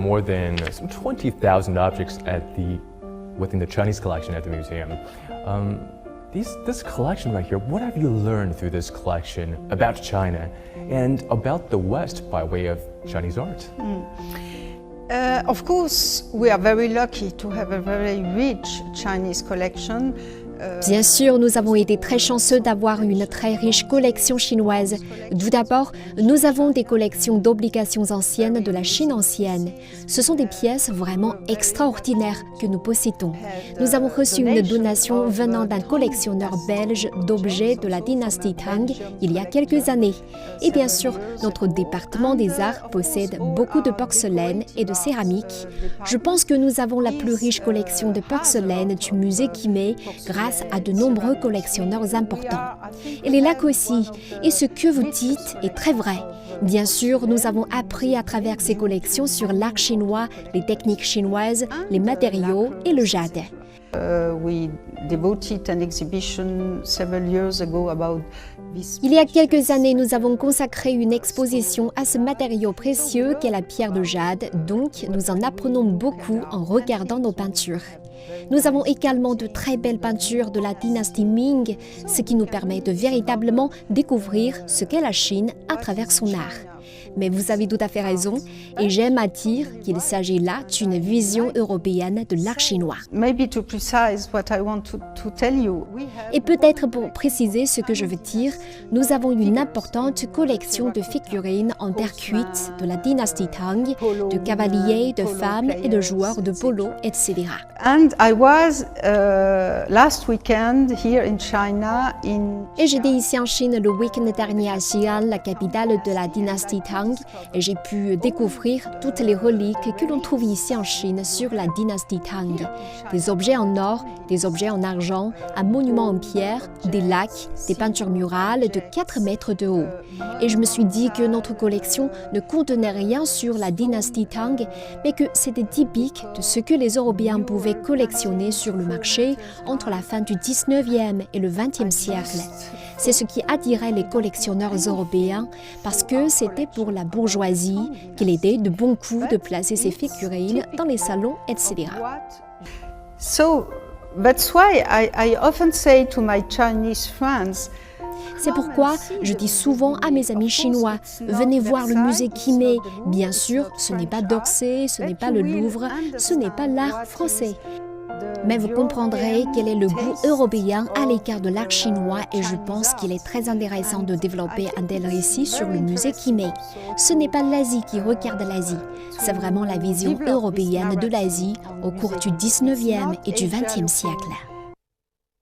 more than some 20,000 objects within the Chinese collection at the museum. This collection right here, what have you learned through this collection about China and about the West by way of Chinese art? Of course, we are very lucky to have a very rich Chinese collection. Bien sûr, nous avons été très chanceux d'avoir une très riche collection chinoise. Tout d'abord, nous avons des collections d'obligations anciennes de la Chine ancienne. Ce sont des pièces vraiment extraordinaires que nous possédons. Nous avons reçu une donation venant d'un collectionneur belge d'objets de la dynastie Tang il y a quelques années. Et bien sûr, notre département des arts possède beaucoup de porcelaine et de céramique. Je pense que nous avons la plus riche collection de porcelaine du musée Qimei grâce à de nombreux collectionneurs importants. Et les lacs aussi. Et ce que vous dites est très vrai. Bien sûr, nous avons appris à travers ces collections sur l'art chinois, les techniques chinoises, les matériaux et le jade. We devoted an exhibition several years ago about this. Il y a quelques années, nous avons consacré une exposition à ce matériau précieux qu'est la pierre de jade, donc nous en apprenons beaucoup en regardant nos peintures. Nous avons également de très belles peintures de la dynastie Ming, ce qui nous permet de véritablement découvrir ce qu'est la Chine à travers son art. Mais vous avez tout à fait raison, et j'aime à dire qu'il s'agit là d'une vision européenne de l'art chinois. Maybe to precise what I want to tell you. Et peut-être pour préciser ce que je veux dire, nous avons une importante collection de figurines en terre cuite de la dynastie Tang, de cavaliers, de femmes et de joueurs de polo, etc. And I was last weekend here in China Et j'étais ici en Chine le week-end dernier à Xi'an, la capitale de la dynastie Tang, et j'ai pu découvrir toutes les reliques que l'on trouve ici en Chine sur la dynastie Tang. Des objets en or, des objets en argent, un monument en pierre, des lacs, des peintures murales de 4 mètres de haut. Et je me suis dit que notre collection ne contenait rien sur la dynastie Tang, mais que c'était typique de ce que les Européens pouvaient collectionner sur le marché entre la fin du 19e et le 20e siècle. C'est ce qui attirait les collectionneurs européens parce que c'était pour la bourgeoisie qu'il était de bon coup de placer ces figurines dans les salons, etc. So that's why I often say to my Chinese friends, c'est pourquoi je dis souvent à mes amis chinois, venez voir le musée Qimei. Bien sûr, ce n'est pas d'Orsay, ce n'est pas le Louvre, ce n'est pas l'art français. Mais vous comprendrez quel est le goût européen à l'égard de l'art chinois et je pense qu'il est très intéressant de développer un tel récit sur le musée Qimei. Ce n'est pas l'Asie qui regarde l'Asie, c'est vraiment la vision européenne de l'Asie au cours du 19e et du 20e siècle.